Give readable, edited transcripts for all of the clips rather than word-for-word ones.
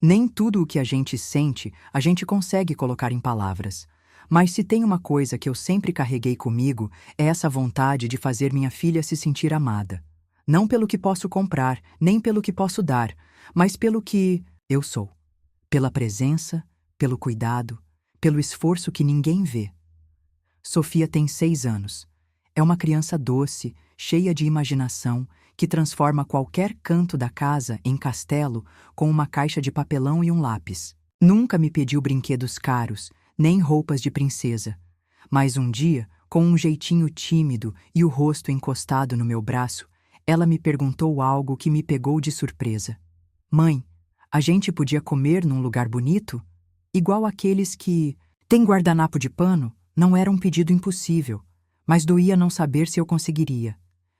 Nem tudo o que a gente sente, a gente consegue colocar em palavras. Mas se tem uma coisa que eu sempre carreguei comigo, é essa vontade de fazer minha filha se sentir amada. Não pelo que posso comprar, nem pelo que posso dar, mas pelo que eu sou. Pela presença, pelo cuidado, pelo esforço que ninguém vê. Sofia tem 6 anos. É uma criança doce, cheia de imaginação, que transforma qualquer canto da casa em castelo com uma caixa de papelão e um lápis. Nunca me pediu brinquedos caros, nem roupas de princesa. Mas um dia, com um jeitinho tímido e o rosto encostado no meu braço, ela me perguntou algo que me pegou de surpresa. Mãe, a gente podia comer num lugar bonito? Igual aqueles que... Tem guardanapo de pano? Não era um pedido impossível, mas doía não saber se eu conseguiria.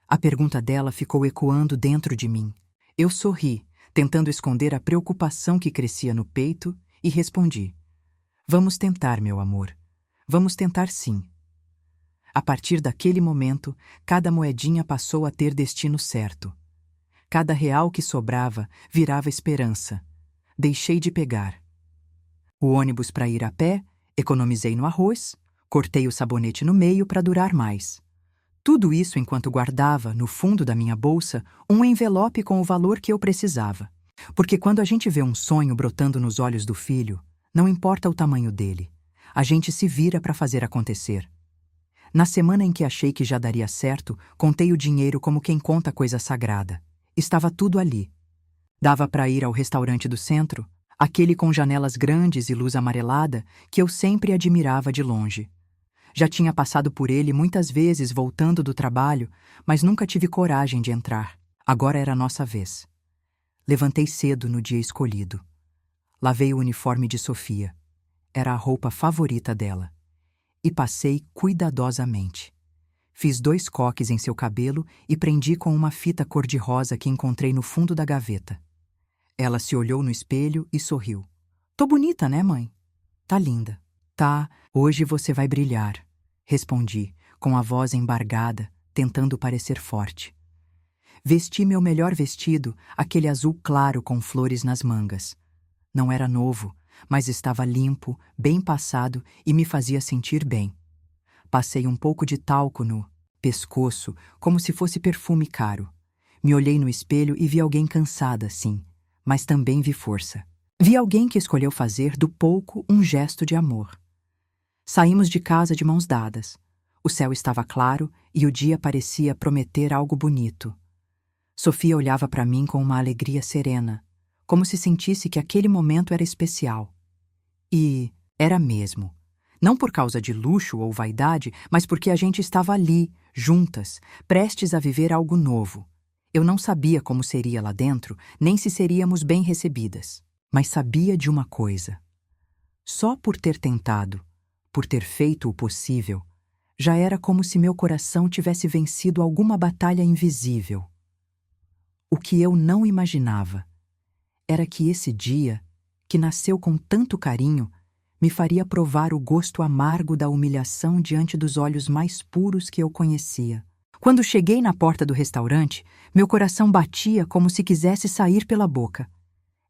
A pergunta dela ficou ecoando dentro de mim. Eu sorri, tentando esconder a preocupação que crescia no peito, e respondi. Vamos tentar, meu amor. Vamos tentar sim. A partir daquele momento, cada moedinha passou a ter destino certo. Cada real que sobrava virava esperança. Deixei de pegar. O ônibus para ir a pé, economizei no arroz, cortei o sabonete no meio para durar mais. Tudo isso enquanto guardava, no fundo da minha bolsa, um envelope com o valor que eu precisava. Porque quando a gente vê um sonho brotando nos olhos do filho, não importa o tamanho dele, a gente se vira para fazer acontecer. Na semana em que achei que já daria certo, contei o dinheiro como quem conta coisa sagrada. Estava tudo ali. Dava para ir ao restaurante do centro, aquele com janelas grandes e luz amarelada que eu sempre admirava de longe. Já tinha passado por ele muitas vezes voltando do trabalho, mas nunca tive coragem de entrar. Agora era a nossa vez. Levantei cedo no dia escolhido. Lavei o uniforme de Sofia. Era a roupa favorita dela. E passei cuidadosamente. Fiz 2 coques em seu cabelo e prendi com uma fita cor-de-rosa que encontrei no fundo da gaveta. Ela se olhou no espelho e sorriu. Tô bonita, né, mãe? Tá linda. Tá, hoje você vai brilhar, respondi, com a voz embargada, tentando parecer forte. Vesti meu melhor vestido, aquele azul claro com flores nas mangas. Não era novo, mas estava limpo, bem passado e me fazia sentir bem. Passei um pouco de talco no pescoço, como se fosse perfume caro. Me olhei no espelho e vi alguém cansada, sim, mas também vi força. Vi alguém que escolheu fazer do pouco um gesto de amor. Saímos de casa de mãos dadas. O céu estava claro e o dia parecia prometer algo bonito. Sofia olhava para mim com uma alegria serena, como se sentisse que aquele momento era especial. E era mesmo. Não por causa de luxo ou vaidade, mas porque a gente estava ali, juntas, prestes a viver algo novo. Eu não sabia como seria lá dentro, nem se seríamos bem recebidas. Mas sabia de uma coisa. Só por ter tentado, por ter feito o possível, já era como se meu coração tivesse vencido alguma batalha invisível. O que eu não imaginava era que esse dia, que nasceu com tanto carinho, me faria provar o gosto amargo da humilhação diante dos olhos mais puros que eu conhecia. Quando cheguei na porta do restaurante, meu coração batia como se quisesse sair pela boca.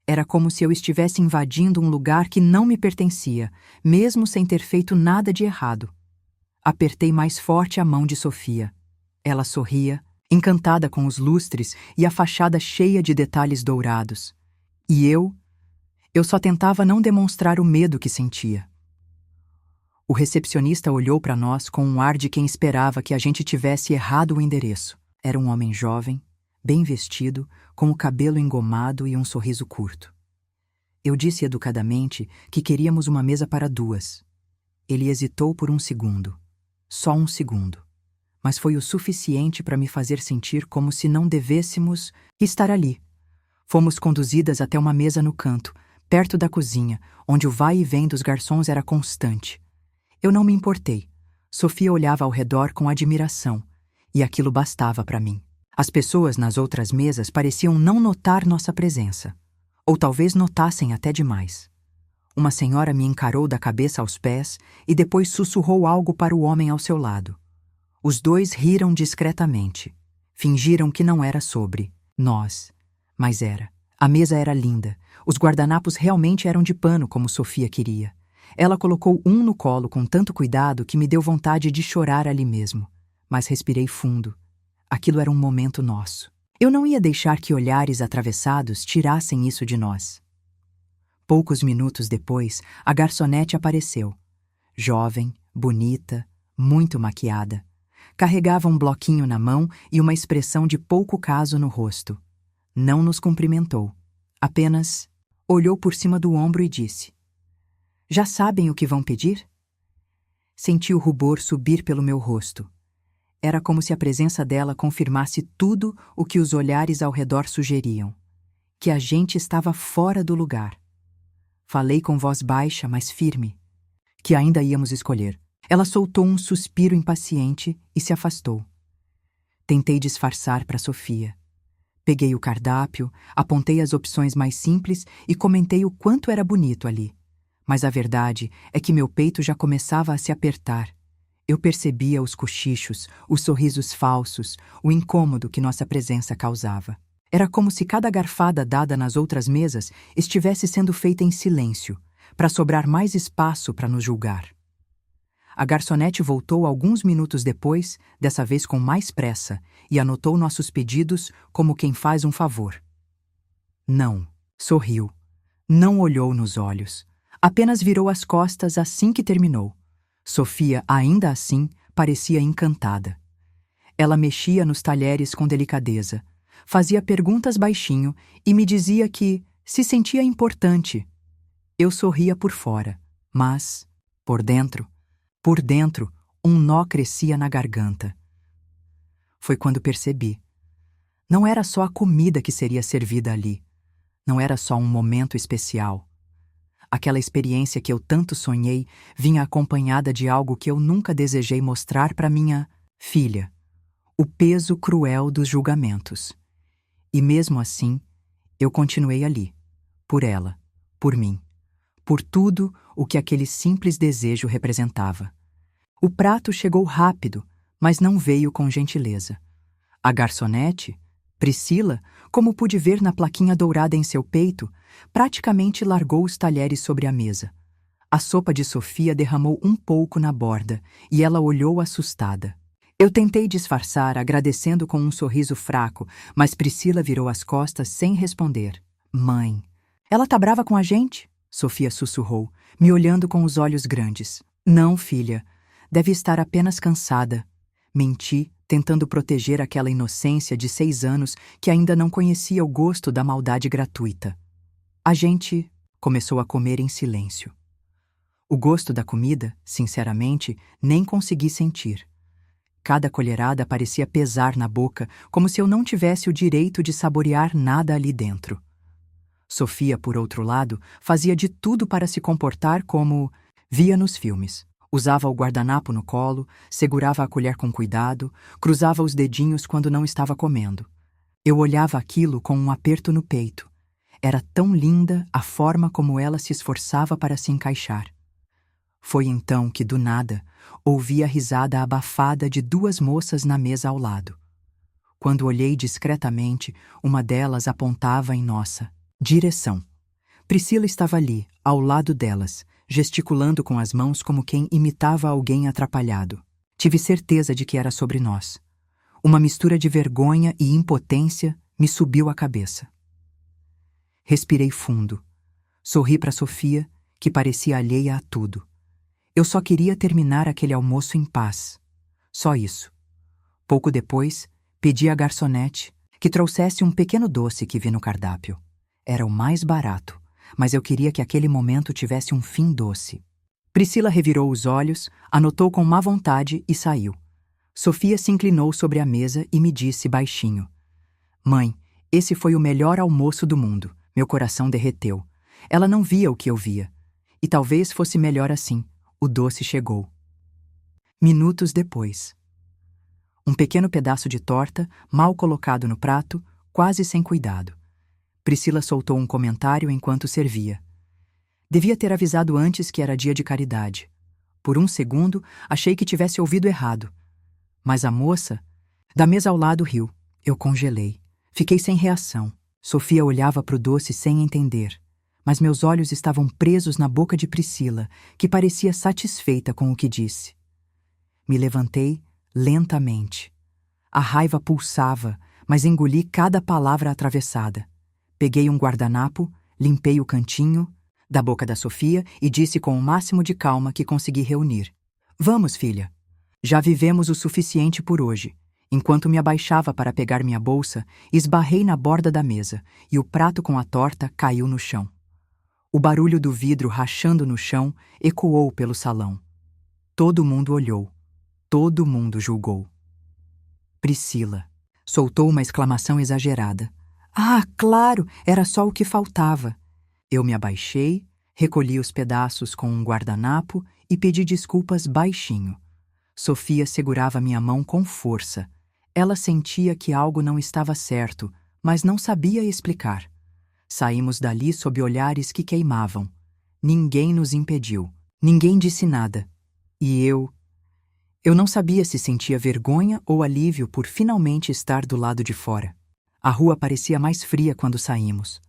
Era como se eu estivesse invadindo um lugar que não me pertencia, mesmo sem ter feito nada de errado. Apertei mais forte a mão de Sofia. Ela sorria, encantada com os lustres e a fachada cheia de detalhes dourados. E eu só tentava não demonstrar o medo que sentia. O recepcionista olhou para nós com um ar de quem esperava que a gente tivesse errado o endereço. Era um homem jovem, bem vestido, com o cabelo engomado e um sorriso curto. Eu disse educadamente que queríamos uma mesa para 2. Ele hesitou por um segundo. Só um segundo. Mas foi o suficiente para me fazer sentir como se não devêssemos estar ali. Fomos conduzidas até uma mesa no canto, perto da cozinha, onde o vai e vem dos garçons era constante. Eu não me importei. Sofia olhava ao redor com admiração, e aquilo bastava para mim. As pessoas nas outras mesas pareciam não notar nossa presença. Ou talvez notassem até demais. Uma senhora me encarou da cabeça aos pés e depois sussurrou algo para o homem ao seu lado. Os 2 riram discretamente. Fingiram que não era sobre nós, mas era. A mesa era linda. Os guardanapos realmente eram de pano, como Sofia queria. Ela colocou um no colo com tanto cuidado que me deu vontade de chorar ali mesmo. Mas respirei fundo. Aquilo era um momento nosso. Eu não ia deixar que olhares atravessados tirassem isso de nós. Poucos minutos depois, a garçonete apareceu. Jovem, bonita, muito maquiada. Carregava um bloquinho na mão e uma expressão de pouco caso no rosto. Não nos cumprimentou. Apenas olhou por cima do ombro e disse: "Já sabem o que vão pedir?" Senti o rubor subir pelo meu rosto. Era como se a presença dela confirmasse tudo o que os olhares ao redor sugeriam. Que a gente estava fora do lugar. Falei com voz baixa, mas firme. Que ainda íamos escolher. Ela soltou um suspiro impaciente e se afastou. Tentei disfarçar para Sofia. Peguei o cardápio, apontei as opções mais simples e comentei o quanto era bonito ali. Mas a verdade é que meu peito já começava a se apertar. Eu percebia os cochichos, os sorrisos falsos, o incômodo que nossa presença causava. Era como se cada garfada dada nas outras mesas estivesse sendo feita em silêncio, para sobrar mais espaço para nos julgar. A garçonete voltou alguns minutos depois, dessa vez com mais pressa, e anotou nossos pedidos como quem faz um favor. Não, sorriu. Não olhou nos olhos. Apenas virou as costas assim que terminou. Sofia, ainda assim, parecia encantada. Ela mexia nos talheres com delicadeza, fazia perguntas baixinho e me dizia que se sentia importante. Eu sorria por fora, mas, por dentro, um nó crescia na garganta. Foi quando percebi. Não era só a comida que seria servida ali. Não era só um momento especial. Aquela experiência que eu tanto sonhei vinha acompanhada de algo que eu nunca desejei mostrar para minha filha: o peso cruel dos julgamentos. E mesmo assim, eu continuei ali. Por ela, por mim, por tudo o que aquele simples desejo representava. O prato chegou rápido, mas não veio com gentileza. A garçonete, Priscila, como pude ver na plaquinha dourada em seu peito, praticamente largou os talheres sobre a mesa. A sopa de Sofia derramou um pouco na borda e ela olhou assustada. Eu tentei disfarçar, agradecendo com um sorriso fraco, mas Priscila virou as costas sem responder. "Mãe, ela tá brava com a gente?" Sofia sussurrou, me olhando com os olhos grandes. "Não, filha. Deve estar apenas cansada." Menti, tentando proteger aquela inocência de 6 anos que ainda não conhecia o gosto da maldade gratuita. A gente começou a comer em silêncio. O gosto da comida, sinceramente, nem consegui sentir. Cada colherada parecia pesar na boca, como se eu não tivesse o direito de saborear nada ali dentro. Sofia, por outro lado, fazia de tudo para se comportar como via nos filmes. Usava o guardanapo no colo, segurava a colher com cuidado, cruzava os dedinhos quando não estava comendo. Eu olhava aquilo com um aperto no peito. Era tão linda a forma como ela se esforçava para se encaixar. Foi então que, do nada, ouvi a risada abafada de 2 moças na mesa ao lado. Quando olhei discretamente, uma delas apontava em nossa direção. Priscila estava ali, ao lado delas, gesticulando com as mãos como quem imitava alguém atrapalhado. Tive certeza de que era sobre nós. Uma mistura de vergonha e impotência me subiu à cabeça. Respirei fundo. Sorri para Sofia, que parecia alheia a tudo. Eu só queria terminar aquele almoço em paz. Só isso. Pouco depois, pedi à garçonete que trouxesse um pequeno doce que vi no cardápio. Era o mais barato, mas eu queria que aquele momento tivesse um fim doce. Priscila revirou os olhos, anotou com má vontade e saiu. Sofia se inclinou sobre a mesa e me disse baixinho: "Mãe, esse foi o melhor almoço do mundo." Meu coração derreteu. Ela não via o que eu via. E talvez fosse melhor assim. O doce chegou. Minutos depois. Um pequeno pedaço de torta, mal colocado no prato, quase sem cuidado. Priscila soltou um comentário enquanto servia. Devia ter avisado antes que era dia de caridade. Por um segundo, achei que tivesse ouvido errado. Mas a moça, da mesa ao lado, riu. Eu congelei. Fiquei sem reação. Sofia olhava para o doce sem entender, mas meus olhos estavam presos na boca de Priscila, que parecia satisfeita com o que disse. Me levantei lentamente. A raiva pulsava, mas engoli cada palavra atravessada. Peguei um guardanapo, limpei o cantinho da boca da Sofia e disse com o máximo de calma que consegui reunir: Vamos, filha. Já vivemos o suficiente por hoje. Enquanto me abaixava para pegar minha bolsa, esbarrei na borda da mesa e o prato com a torta caiu no chão. O barulho do vidro rachando no chão ecoou pelo salão. Todo mundo olhou. Todo mundo julgou. Priscila soltou uma exclamação exagerada. Ah, claro, era só o que faltava. Eu me abaixei, recolhi os pedaços com um guardanapo e pedi desculpas baixinho. Sofia segurava minha mão com força. Ela sentia que algo não estava certo, mas não sabia explicar. Saímos dali sob olhares que queimavam. Ninguém nos impediu. Ninguém disse nada. E eu não sabia se sentia vergonha ou alívio por finalmente estar do lado de fora. A rua parecia mais fria quando saímos.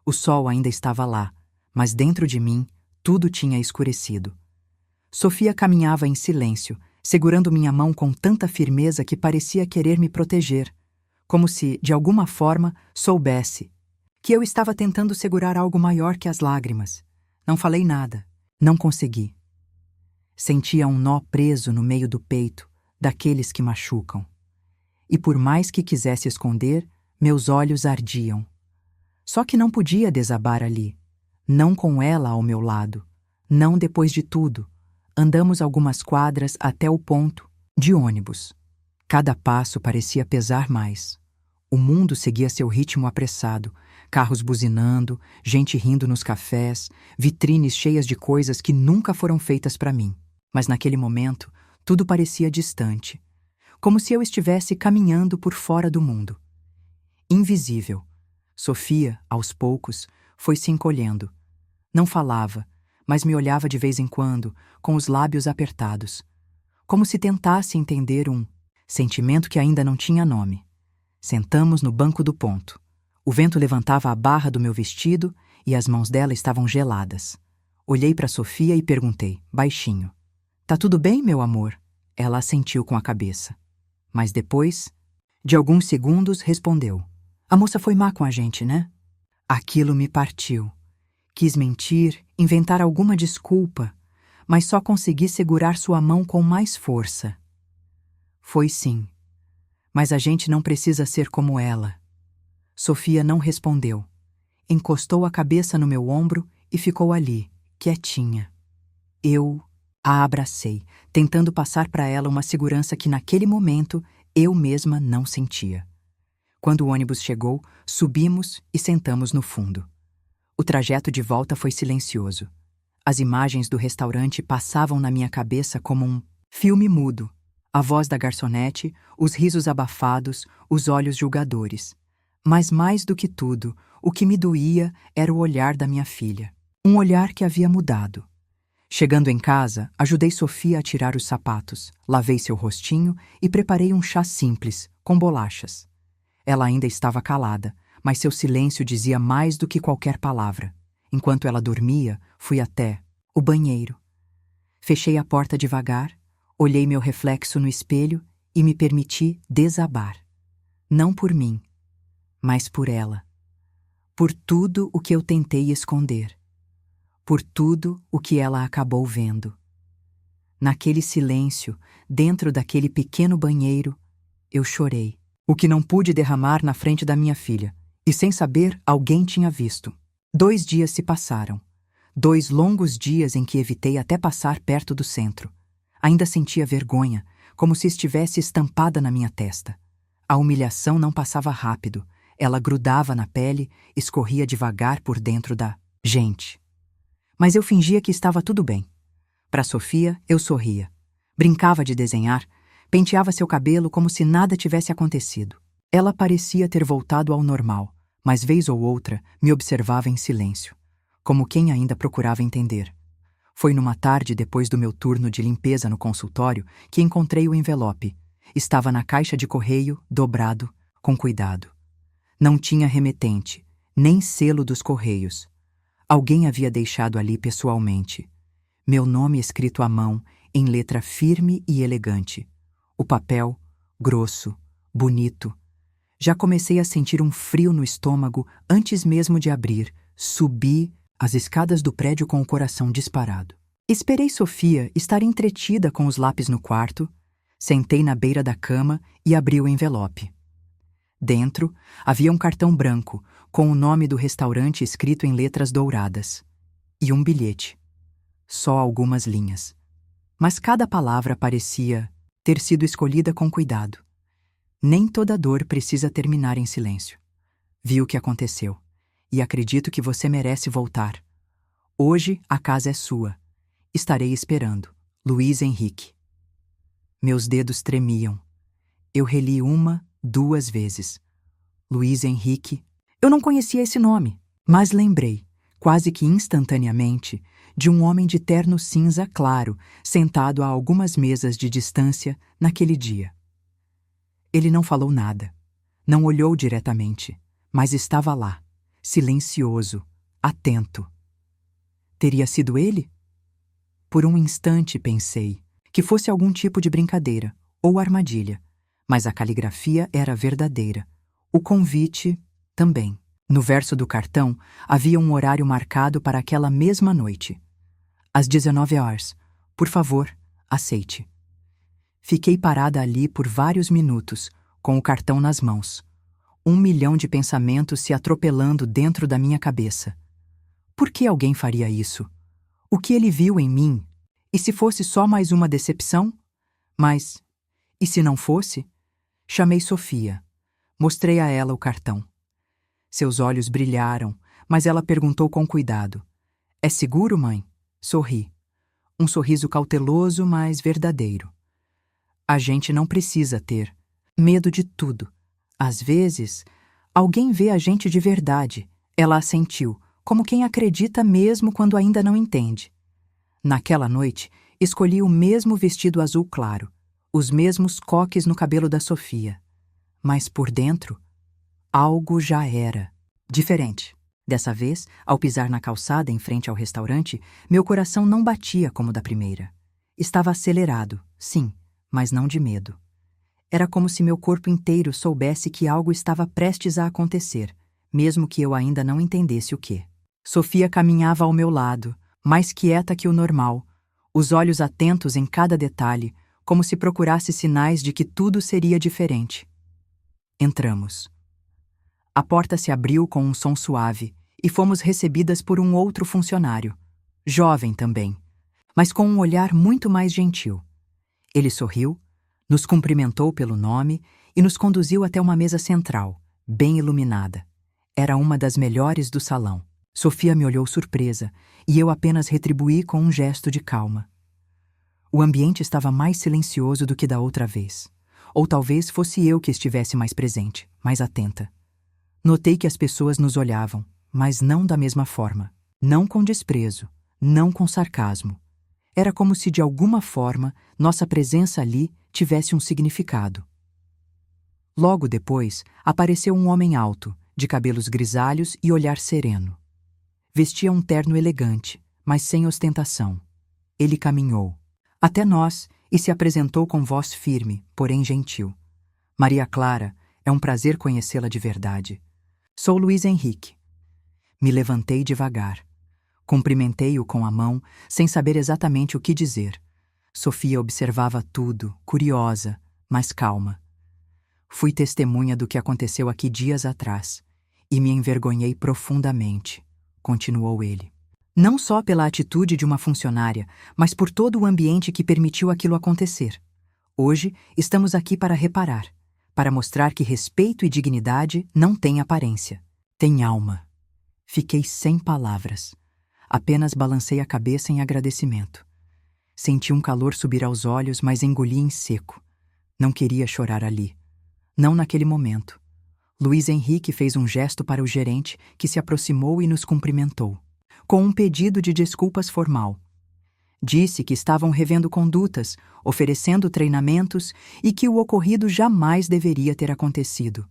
O sol ainda estava lá, mas dentro de mim tudo tinha escurecido. Sofia caminhava em silêncio, segurando minha mão com tanta firmeza que parecia querer me proteger, como se, de alguma forma, soubesse que eu estava tentando segurar algo maior que as lágrimas. Não falei nada. Não consegui. Sentia um nó preso no meio do peito, daqueles que machucam. E por mais que quisesse esconder, meus olhos ardiam. Só que não podia desabar ali. Não com ela ao meu lado. Não depois de tudo. Andamos algumas quadras até o ponto de ônibus. Cada passo parecia pesar mais. O mundo seguia seu ritmo apressado, carros buzinando, gente rindo nos cafés, vitrines cheias de coisas que nunca foram feitas para mim. Mas naquele momento, tudo parecia distante, como se eu estivesse caminhando por fora do mundo. Invisível. Sofia, aos poucos, foi se encolhendo. Não falava, mas me olhava de vez em quando, com os lábios apertados, como se tentasse entender um sentimento que ainda não tinha nome. Sentamos no banco do ponto. O vento levantava a barra do meu vestido e as mãos dela estavam geladas. Olhei para Sofia e perguntei, baixinho: Tá tudo bem, meu amor? Ela assentiu com a cabeça. Mas depois, de alguns segundos, respondeu: A moça foi má com a gente, né? Aquilo me partiu. Quis mentir, inventar alguma desculpa, mas só consegui segurar sua mão com mais força. Foi sim. Mas a gente não precisa ser como ela. Sofia não respondeu. Encostou a cabeça no meu ombro e ficou ali, quietinha. Eu a abracei, tentando passar para ela uma segurança que naquele momento eu mesma não sentia. Quando o ônibus chegou, subimos e sentamos no fundo. O trajeto de volta foi silencioso. As imagens do restaurante passavam na minha cabeça como um filme mudo. A voz da garçonete, os risos abafados, os olhos julgadores. Mas mais do que tudo, o que me doía era o olhar da minha filha. Um olhar que havia mudado. Chegando em casa, ajudei Sofia a tirar os sapatos, lavei seu rostinho e preparei um chá simples, com bolachas. Ela ainda estava calada, mas seu silêncio dizia mais do que qualquer palavra. Enquanto ela dormia, fui até o banheiro. Fechei a porta devagar, olhei meu reflexo no espelho e me permiti desabar. Não por mim, mas por ela. Por tudo o que eu tentei esconder. Por tudo o que ela acabou vendo. Naquele silêncio, dentro daquele pequeno banheiro, eu chorei. O que não pude derramar na frente da minha filha. E sem saber, alguém tinha visto. 2 dias se passaram. 2 longos dias em que evitei até passar perto do centro. Ainda sentia vergonha, como se estivesse estampada na minha testa. A humilhação não passava rápido. Ela grudava na pele, escorria devagar por dentro da gente. Mas eu fingia que estava tudo bem. Para Sofia, eu sorria. Brincava de desenhar, penteava seu cabelo como se nada tivesse acontecido. Ela parecia ter voltado ao normal, mas vez ou outra me observava em silêncio, como quem ainda procurava entender. Foi numa tarde depois do meu turno de limpeza no consultório que encontrei o envelope. Estava na caixa de correio, dobrado, com cuidado. Não tinha remetente, nem selo dos correios. Alguém havia deixado ali pessoalmente. Meu nome escrito à mão, em letra firme e elegante. O papel, grosso, bonito. Já comecei a sentir um frio no estômago antes mesmo de abrir. Subi as escadas do prédio com o coração disparado. Esperei Sofia estar entretida com os lápis no quarto, sentei na beira da cama e abri o envelope. Dentro havia um cartão branco com o nome do restaurante escrito em letras douradas. E um bilhete. Só algumas linhas. Mas cada palavra parecia ter sido escolhida com cuidado. Nem toda dor precisa terminar em silêncio. Vi o que aconteceu, e acredito que você merece voltar. Hoje a casa é sua. Estarei esperando. Luiz Henrique. Meus dedos tremiam. Eu reli 1, 2 vezes. Luiz Henrique. Eu não conhecia esse nome, mas lembrei, quase que instantaneamente, de um homem de terno cinza claro, sentado a algumas mesas de distância naquele dia. Ele não falou nada, não olhou diretamente, mas estava lá, silencioso, atento. Teria sido ele? Por um instante pensei que fosse algum tipo de brincadeira ou armadilha, mas a caligrafia era verdadeira. O convite também. No verso do cartão havia um horário marcado para aquela mesma noite. Às 19 horas. Por favor, aceite. Fiquei parada ali por vários minutos, com o cartão nas mãos. 1 milhão de pensamentos se atropelando dentro da minha cabeça. Por que alguém faria isso? O que ele viu em mim? E se fosse só mais uma decepção? Mas, e se não fosse? Chamei Sofia. Mostrei a ela o cartão. Seus olhos brilharam, mas ela perguntou com cuidado. É seguro, mãe? Sorri. Um sorriso cauteloso, mas verdadeiro. A gente não precisa ter medo de tudo. Às vezes, alguém vê a gente de verdade. Ela assentiu, como quem acredita mesmo quando ainda não entende. Naquela noite, escolhi o mesmo vestido azul claro, os mesmos coques no cabelo da Sofia. Mas por dentro, algo já era diferente. Dessa vez, ao pisar na calçada em frente ao restaurante, meu coração não batia como da primeira. Estava acelerado, sim, mas não de medo. Era como se meu corpo inteiro soubesse que algo estava prestes a acontecer, mesmo que eu ainda não entendesse o quê. Sofia caminhava ao meu lado, mais quieta que o normal, os olhos atentos em cada detalhe, como se procurasse sinais de que tudo seria diferente. Entramos. A porta se abriu com um som suave e fomos recebidas por um outro funcionário, jovem também, mas com um olhar muito mais gentil. Ele sorriu, nos cumprimentou pelo nome e nos conduziu até uma mesa central, bem iluminada. Era uma das melhores do salão. Sofia me olhou surpresa e eu apenas retribuí com um gesto de calma. O ambiente estava mais silencioso do que da outra vez. Ou talvez fosse eu que estivesse mais presente, mais atenta. Notei que as pessoas nos olhavam, mas não da mesma forma. Não com desprezo, não com sarcasmo. Era como se de alguma forma nossa presença ali tivesse um significado. Logo depois, apareceu um homem alto, de cabelos grisalhos e olhar sereno. Vestia um terno elegante, mas sem ostentação. Ele caminhou até nós e se apresentou com voz firme, porém gentil. Maria Clara, é um prazer conhecê-la de verdade. Sou Luiz Henrique. Me levantei devagar. Cumprimentei-o com a mão, sem saber exatamente o que dizer. Sofia observava tudo, curiosa, mas calma. Fui testemunha do que aconteceu aqui dias atrás, e me envergonhei profundamente, continuou ele. Não só pela atitude de uma funcionária, mas por todo o ambiente que permitiu aquilo acontecer. Hoje, estamos aqui para reparar, para mostrar que respeito e dignidade não têm aparência, têm alma. Fiquei sem palavras. Apenas balancei a cabeça em agradecimento. Senti um calor subir aos olhos, mas engoli em seco. Não queria chorar ali. Não naquele momento. Luiz Henrique fez um gesto para o gerente, que se aproximou e nos cumprimentou, com um pedido de desculpas formal. Disse que estavam revendo condutas, oferecendo treinamentos e que o ocorrido jamais deveria ter acontecido.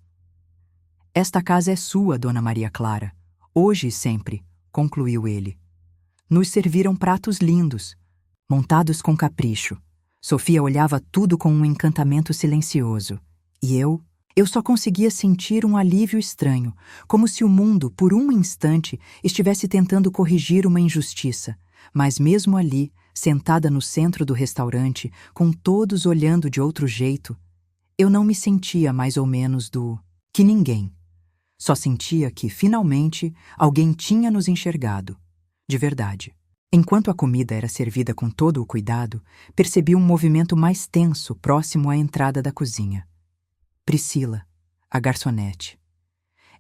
Esta casa é sua, Dona Maria Clara. Hoje e sempre, concluiu ele. Nos serviram pratos lindos, montados com capricho. Sofia olhava tudo com um encantamento silencioso. E eu só conseguia sentir um alívio estranho, como se o mundo, por um instante, estivesse tentando corrigir uma injustiça. Mas mesmo ali, sentada no centro do restaurante, com todos olhando de outro jeito, eu não me sentia mais ou menos do que ninguém. Só sentia que, finalmente, alguém tinha nos enxergado. De verdade. Enquanto a comida era servida com todo o cuidado, percebi um movimento mais tenso próximo à entrada da cozinha. Priscila, a garçonete.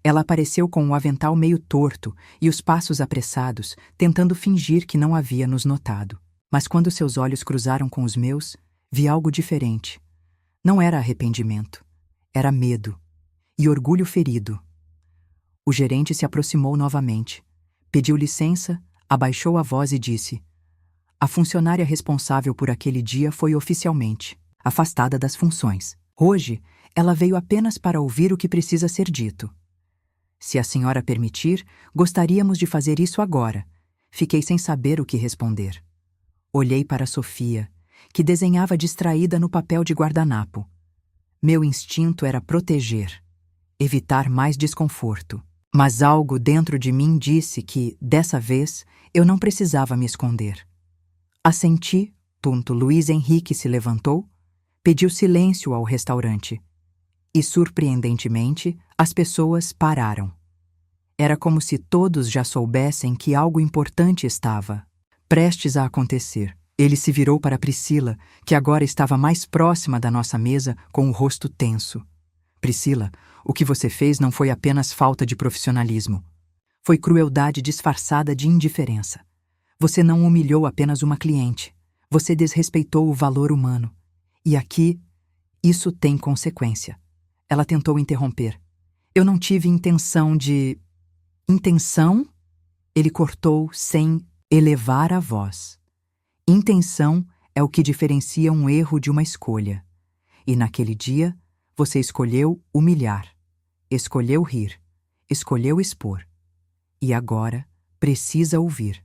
Ela apareceu com o avental meio torto e os passos apressados, tentando fingir que não havia nos notado. Mas quando seus olhos cruzaram com os meus, vi algo diferente. Não era arrependimento, era medo e orgulho ferido. O gerente se aproximou novamente, pediu licença, abaixou a voz e disse: "A funcionária responsável por aquele dia foi oficialmente afastada das funções. Hoje, ela veio apenas para ouvir o que precisa ser dito. Se a senhora permitir, gostaríamos de fazer isso agora." Fiquei sem saber o que responder. Olhei para Sofia, que desenhava distraída no papel de guardanapo. Meu instinto era proteger, evitar mais desconforto. Mas algo dentro de mim disse que, dessa vez, eu não precisava me esconder. Assenti. Luiz Henrique se levantou, pediu silêncio ao restaurante. E, surpreendentemente, as pessoas pararam. Era como se todos já soubessem que algo importante estava prestes a acontecer. Ele se virou para Priscila, que agora estava mais próxima da nossa mesa, com o rosto tenso. "Priscila, o que você fez não foi apenas falta de profissionalismo. Foi crueldade disfarçada de indiferença. Você não humilhou apenas uma cliente. Você desrespeitou o valor humano. E aqui, isso tem consequência." Ela tentou interromper. "Eu não tive intenção de..." "Intenção?" Ele cortou sem elevar a voz. "Intenção é o que diferencia um erro de uma escolha. E naquele dia, você escolheu humilhar, escolheu rir, escolheu expor. E agora precisa ouvir."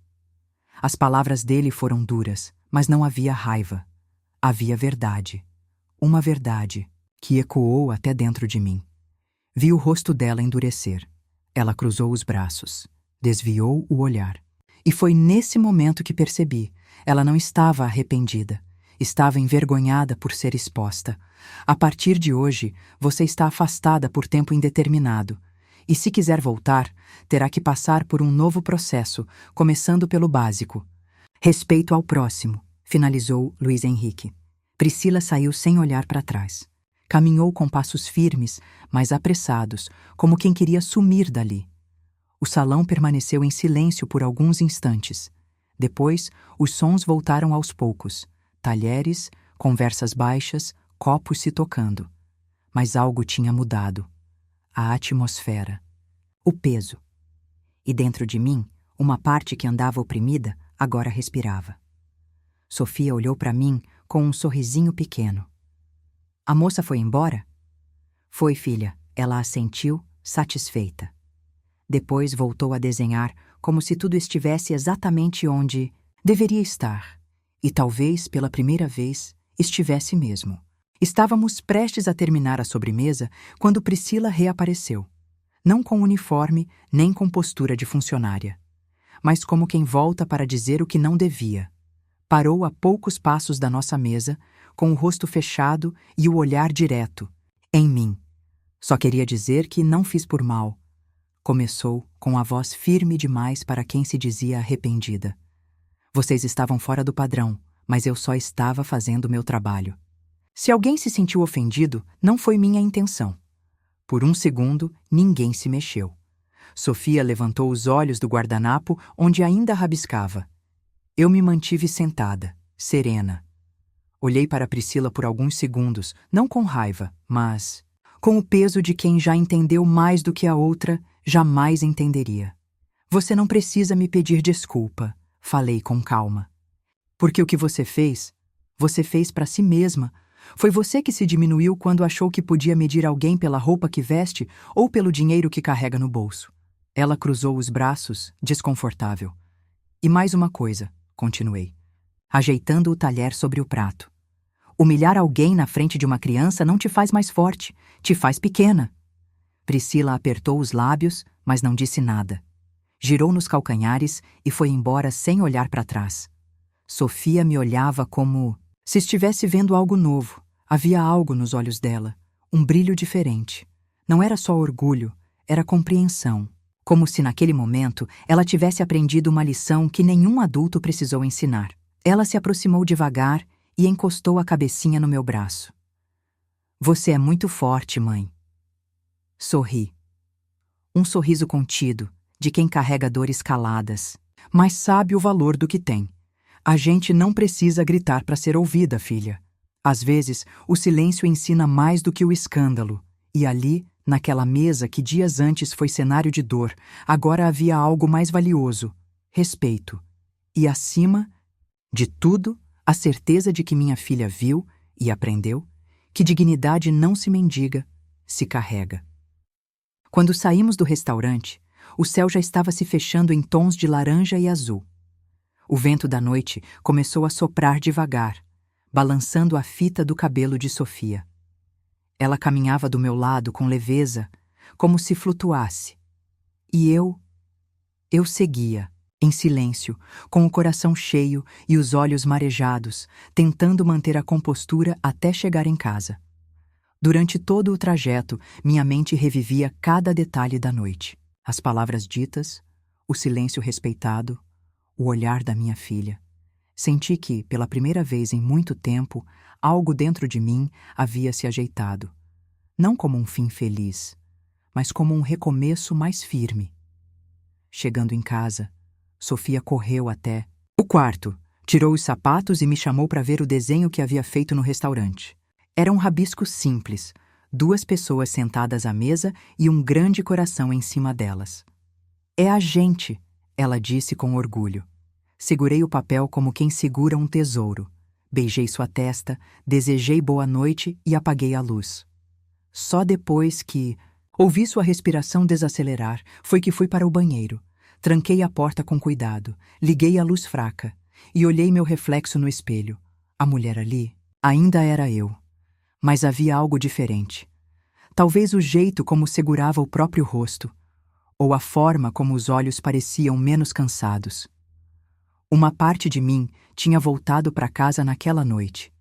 As palavras dele foram duras, mas não havia raiva. Havia verdade. Uma verdade que ecoou até dentro de mim. Vi o rosto dela endurecer. Ela cruzou os braços, desviou o olhar. E foi nesse momento que percebi. Ela não estava arrependida. Estava envergonhada por ser exposta. "A partir de hoje, você está afastada por tempo indeterminado. E se quiser voltar, terá que passar por um novo processo, começando pelo básico. Respeito ao próximo", finalizou Luiz Henrique. Priscila saiu sem olhar para trás. Caminhou com passos firmes, mas apressados, como quem queria sumir dali. O salão permaneceu em silêncio por alguns instantes. Depois, os sons voltaram aos poucos. Talheres, conversas baixas, copos se tocando. Mas algo tinha mudado. A atmosfera. O peso. E dentro de mim, uma parte que andava oprimida agora respirava. Sofia olhou para mim com um sorrisinho pequeno. "A moça foi embora?" "Foi, filha." Ela assentiu, satisfeita. Depois voltou a desenhar como se tudo estivesse exatamente onde deveria estar. E talvez, pela primeira vez, estivesse mesmo. Estávamos prestes a terminar a sobremesa quando Priscila reapareceu. Não com uniforme, nem com postura de funcionária, mas como quem volta para dizer o que não devia. Parou a poucos passos da nossa mesa, com o rosto fechado e o olhar direto, em mim. "Só queria dizer que não fiz por mal." Começou com a voz firme demais para quem se dizia arrependida. "Vocês estavam fora do padrão, mas eu só estava fazendo o meu trabalho." Se alguém se sentiu ofendido, não foi minha intenção. Por um segundo, ninguém se mexeu. Sofia levantou os olhos do guardanapo, onde ainda rabiscava. Eu me mantive sentada, serena. Olhei para Priscila por alguns segundos, não com raiva, mas com o peso de quem já entendeu mais do que a outra jamais entenderia. "Você não precisa me pedir desculpa", falei com calma. "Porque o que você fez para si mesma, Foi você que se diminuiu quando achou que podia medir alguém pela roupa que veste ou pelo dinheiro que carrega no bolso. Ela cruzou os braços, desconfortável. E mais uma coisa, continuei, ajeitando o talher sobre o prato. Humilhar alguém na frente de uma criança não te faz mais forte, te faz pequena. Priscila apertou os lábios, mas não disse nada. Girou nos calcanhares e foi embora sem olhar para trás. Sofia me olhava como se estivesse vendo algo novo. Havia algo nos olhos dela, um brilho diferente. Não era só orgulho, era compreensão. Como se naquele momento ela tivesse aprendido uma lição que nenhum adulto precisou ensinar. Ela se aproximou devagar e encostou a cabecinha no meu braço. Você é muito forte, mãe. Sorri. Um sorriso contido, de quem carrega dores caladas, mas sabe o valor do que tem. A gente não precisa gritar para ser ouvida, filha. Às vezes, o silêncio ensina mais do que o escândalo. E ali, naquela mesa que dias antes foi cenário de dor, agora havia algo mais valioso: respeito. E acima de tudo, a certeza de que minha filha viu e aprendeu que dignidade não se mendiga, se carrega. Quando saímos do restaurante, o céu já estava se fechando em tons de laranja e azul. O vento da noite começou a soprar devagar, balançando a fita do cabelo de Sofia. Ela caminhava do meu lado com leveza, como se flutuasse. E eu seguia, em silêncio, com o coração cheio e os olhos marejados, tentando manter a compostura até chegar em casa. Durante todo o trajeto, minha mente revivia cada detalhe da noite. As palavras ditas, o silêncio respeitado, o olhar da minha filha. Senti que, pela primeira vez em muito tempo, algo dentro de mim havia se ajeitado. Não como um fim feliz, mas como um recomeço mais firme. Chegando em casa, Sofia correu até o quarto, tirou os sapatos e me chamou para ver o desenho que havia feito no restaurante. Era um rabisco simples, 2 pessoas sentadas à mesa e um grande coração em cima delas. É a gente, ela disse com orgulho. Segurei o papel como quem segura um tesouro. Beijei sua testa, desejei boa noite e apaguei a luz. Só depois que ouvi sua respiração desacelerar, foi que fui para o banheiro. Tranquei a porta com cuidado, liguei a luz fraca e olhei meu reflexo no espelho. A mulher ali ainda era eu. Mas havia algo diferente. Talvez o jeito como segurava o próprio rosto, ou a forma como os olhos pareciam menos cansados. Uma parte de mim tinha voltado para casa naquela noite.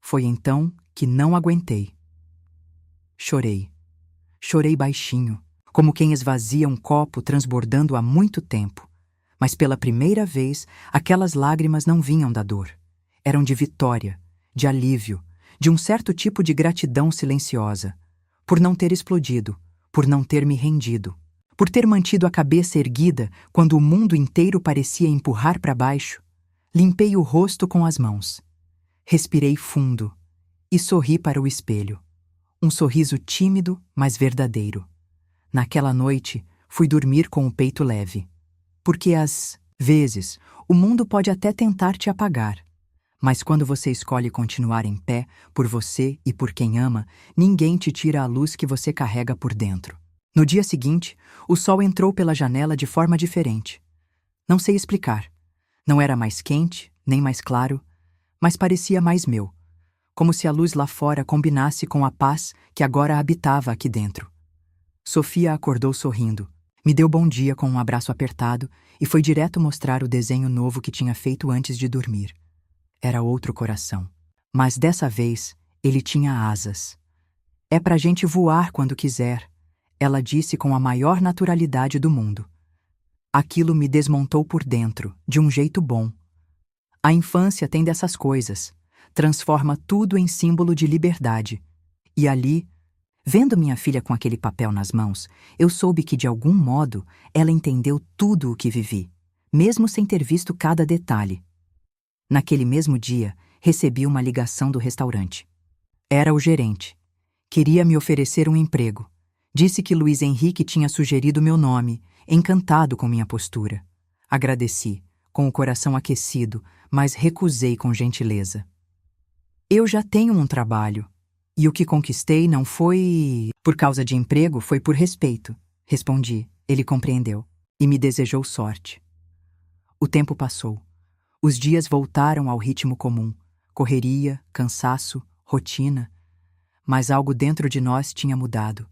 Foi então que não aguentei. Chorei. Chorei baixinho, como quem esvazia um copo transbordando há muito tempo. Mas pela primeira vez, aquelas lágrimas não vinham da dor. Eram de vitória, de alívio, de um certo tipo de gratidão silenciosa. Por não ter explodido, por não ter me rendido. Por ter mantido a cabeça erguida quando o mundo inteiro parecia empurrar para baixo. Limpei o rosto com as mãos. Respirei fundo e sorri para o espelho. Um sorriso tímido, mas verdadeiro. Naquela noite, fui dormir com o peito leve. Porque às vezes, o mundo pode até tentar te apagar. Mas quando você escolhe continuar em pé, por você e por quem ama, ninguém te tira a luz que você carrega por dentro. No dia seguinte, o sol entrou pela janela de forma diferente. Não sei explicar. Não era mais quente, nem mais claro, mas parecia mais meu. Como se a luz lá fora combinasse com a paz que agora habitava aqui dentro. Sofia acordou sorrindo, me deu bom dia com um abraço apertado e foi direto mostrar o desenho novo que tinha feito antes de dormir. Era outro coração. Mas dessa vez, ele tinha asas. É pra gente voar quando quiser, ela disse com a maior naturalidade do mundo. Aquilo me desmontou por dentro, de um jeito bom. A infância tem dessas coisas. Transforma tudo em símbolo de liberdade. E ali, vendo minha filha com aquele papel nas mãos, eu soube que, de algum modo, ela entendeu tudo o que vivi, mesmo sem ter visto cada detalhe. Naquele mesmo dia, recebi uma ligação do restaurante. Era o gerente. Queria me oferecer um emprego. Disse que Luiz Henrique tinha sugerido meu nome, encantado com minha postura. Agradeci, com o coração aquecido, mas recusei com gentileza. Eu já tenho um trabalho. E o que conquistei não foi por causa de emprego, foi por respeito. Respondi. Ele compreendeu e me desejou sorte. O tempo passou. Os dias voltaram ao ritmo comum. Correria, cansaço, rotina. Mas algo dentro de nós tinha mudado.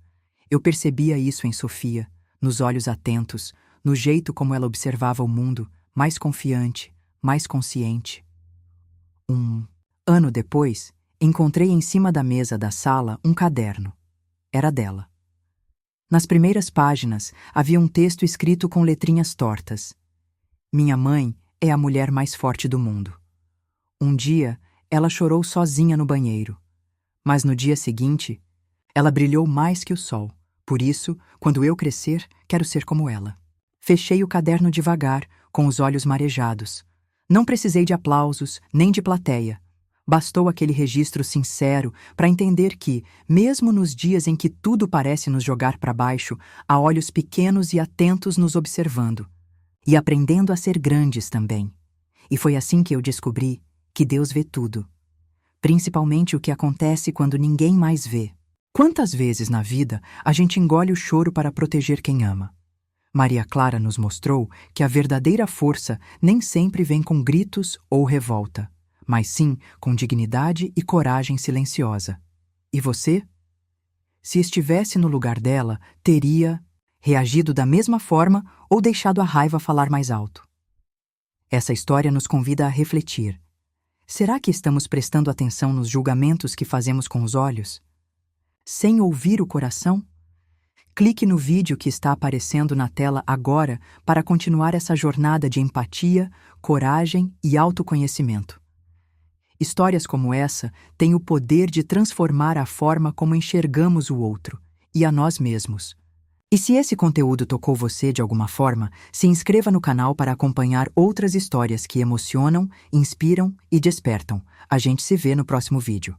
Eu percebia isso em Sofia, nos olhos atentos, no jeito como ela observava o mundo, mais confiante, mais consciente. Um ano depois, encontrei em cima da mesa da sala um caderno. Era dela. Nas primeiras páginas havia um texto escrito com letrinhas tortas. Minha mãe é a mulher mais forte do mundo. Um dia, ela chorou sozinha no banheiro. Mas no dia seguinte, ela brilhou mais que o sol. Por isso, quando eu crescer, quero ser como ela. Fechei o caderno devagar, com os olhos marejados. Não precisei de aplausos, nem de plateia. Bastou aquele registro sincero para entender que, mesmo nos dias em que tudo parece nos jogar para baixo, há olhos pequenos e atentos nos observando. E aprendendo a ser grandes também. E foi assim que eu descobri que Deus vê tudo. Principalmente o que acontece quando ninguém mais vê. Quantas vezes na vida a gente engole o choro para proteger quem ama? Maria Clara nos mostrou que a verdadeira força nem sempre vem com gritos ou revolta, mas sim com dignidade e coragem silenciosa. E você? Se estivesse no lugar dela, teria reagido da mesma forma ou deixado a raiva falar mais alto? Essa história nos convida a refletir. Será que estamos prestando atenção nos julgamentos que fazemos com os olhos, sem ouvir o coração? Clique no vídeo que está aparecendo na tela agora para continuar essa jornada de empatia, coragem e autoconhecimento. Histórias como essa têm o poder de transformar a forma como enxergamos o outro e a nós mesmos. E se esse conteúdo tocou você de alguma forma, se inscreva no canal para acompanhar outras histórias que emocionam, inspiram e despertam. A gente se vê no próximo vídeo.